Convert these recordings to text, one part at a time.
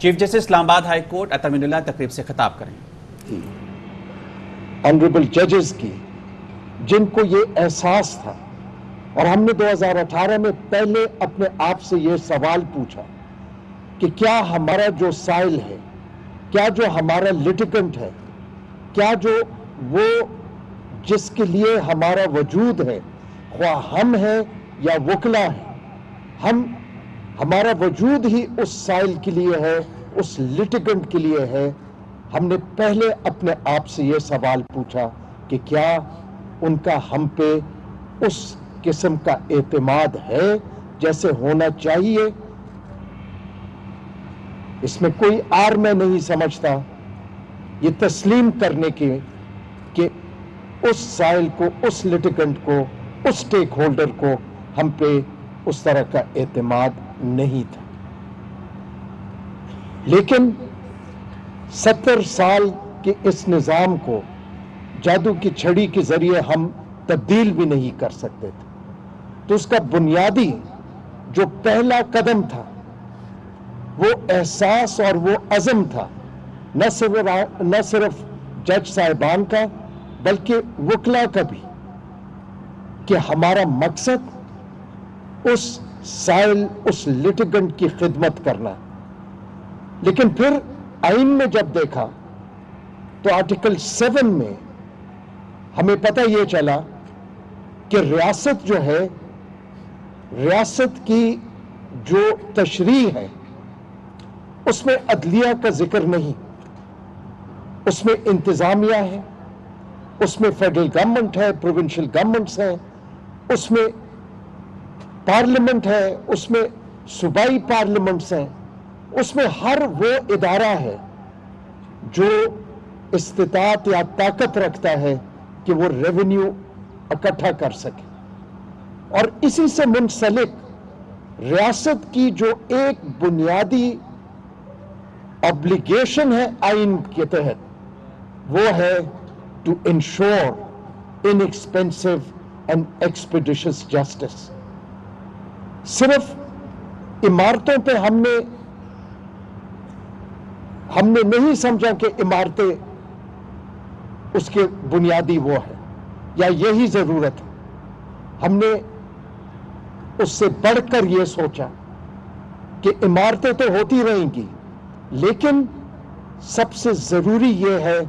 Chief justice اسلام آباد high court اتمین اللہ تقریب سے خطاب کریں گے. آنریبل ججز کی جن کو یہ احساس تھا، اور ہم نے 2018 میں پہلے اپنے آپ سے یہ سوال پوچھا کہ کیا ہمارا جو سائل ہے، کیا جو ہمارا لٹیگنٹ ہے، کیا جو وہ جس کے لیے ہمارا وجود ہے، خواہ ہم ہیں یا وکلا ہیں، ہمارا وجود ہی اس سائل کے لیے ہے، اس لٹیگنٹ کے لیے ہے. ہم نے پہلے اپنے آپ سے یہ سوال پوچھا کہ کیا ان کا ہم پہ اس قسم کا اعتماد ہے جیسے ہونا چاہیے. اس میں کوئی آر میں نہیں سمجھتا یہ تسلیم کرنے کے کہ اس سائل کو، اس لٹیگنٹ کو، اس سٹیک ہولڈر کو ہم پہ اس طرح کا اعتماد نہیں تھا. لیکن 70 سال کے اس نظام کو جادو کی چھڑی کے ذریعے ہم تبدیل بھی نہیں کر سکتے تھے. تو اس کا بنیادی جو پہلا قدم تھا وہ احساس اور وہ عزم تھا، نہ صرف جج صاحبان کا بلکہ وکلا کا بھی، کہ ہمارا مقصد اس سائل، اس لٹیگنٹ کی خدمت کرنا. لیکن پھر آئین میں جب دیکھا تو آرٹیکل 7 میں ہمیں پتہ یہ چلا کہ ریاست جو ہے، ریاست کی جو تشریح ہے اس میں عدلیہ کا ذکر نہیں، اس میں انتظامیہ ہے، اس میں فیڈرل گورنمنٹ ہے، پروونشل گورنمنٹس ہیں، اس میں پارلیمنٹ ہے، اس میں صوبائی پارلیمنٹس ہیں، اس میں ہر وہ ادارہ ہے جو استطاعت یا طاقت رکھتا ہے کہ وہ ریونیو اکٹھا کر سکے. اور اسی سے منسلک ریاست کی جو ایک بنیادی obligation ہے آئین کے تحت، وہ ہے to ensure inexpensive and expeditious justice. صرف عمارتوں پہ ہم نے نہیں سمجھا کہ عمارتیں اس کے بنیادی وہ ہے یا یہی ضرورت ہے. ہم نے اس سے بڑھ کر یہ سوچا کہ عمارتیں تو ہوتی رہیں گی، لیکن سب سے ضروری یہ ہے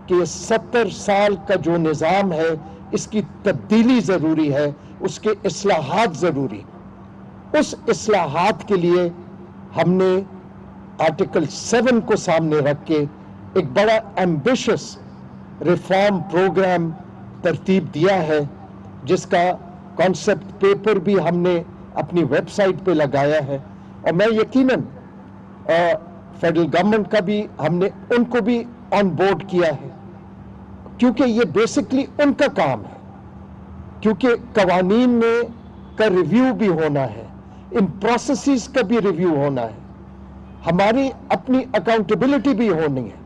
کہ 70 سال کا جو نظام ہے اس کی تبدیلی ضروری ہے، اس کے اصلاحات ضروری. اس اصلاحات کے لیے ہم نے آرٹیکل 7 کو سامنے رکھ کے ایک بڑا ایمبیشس ریفارم پروگرام ترتیب دیا ہے، جس کا کانسیپٹ پیپر بھی ہم نے اپنی ویب سائٹ پہ لگایا ہے. اور میں یقیناً فیڈرل گورنمنٹ کا بھی ہم نے ان کو بھی آن بورڈ کیا ہے، کیونکہ یہ بیسکلی ان کا کام ہے، کیونکہ قوانین میں کا ریویو بھی ہونا ہے، ان پروسیسز کا بھی ریویو ہونا ہے، ہماری اپنی اکاؤنٹیبلٹی بھی ہونی ہے.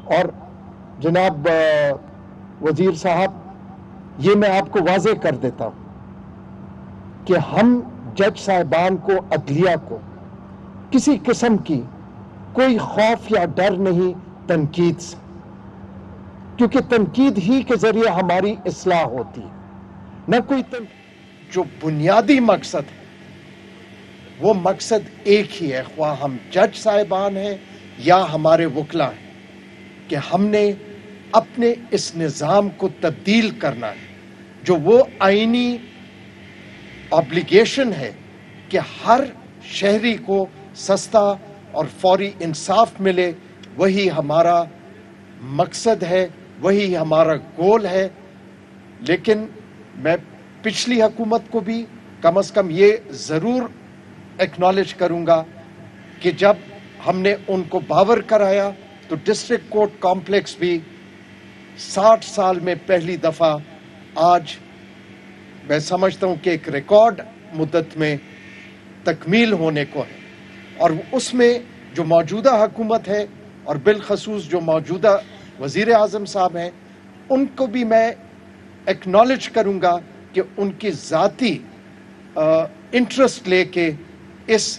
اور جناب وزیر صاحب، یہ میں آپ کو واضح کر دیتا ہوں کہ ہم جج صاحبان کو، عدلیہ کو کسی قسم کی کوئی خوف یا ڈر نہیں تنقید سے، کیونکہ تنقید ہی کے ذریعے ہماری اصلاح ہوتی ہے، نہ کوئی جو بنیادی مقصد ہے وہ مقصد ایک ہی ہے، خواہ ہم جج صاحبان ہیں یا ہمارے وکلا ہیں، کہ ہم نے اپنے اس نظام کو تبدیل کرنا ہے. جو وہ آئینی obligation ہے کہ ہر شہری کو سستا اور فوری انصاف ملے، وہی ہمارا مقصد ہے، وہی ہمارا گول ہے. لیکن میں پچھلی حکومت کو بھی کم از کم یہ ضرور ایکنالج کروں گا کہ جب ہم نے ان کو باور کرایا تو ڈسٹرکٹ کورٹ کمپلیکس بھی 60 سال میں پہلی دفعہ آج میں سمجھتا ہوں کہ ایک ریکارڈ مدت میں تکمیل ہونے کو ہے. اور اس میں جو موجودہ حکومت ہے اور بالخصوص جو موجودہ وزیر اعظم صاحب ہیں، ان کو بھی میں ایکنالج کروں گا کہ ان کی ذاتی انٹرسٹ لے کے اس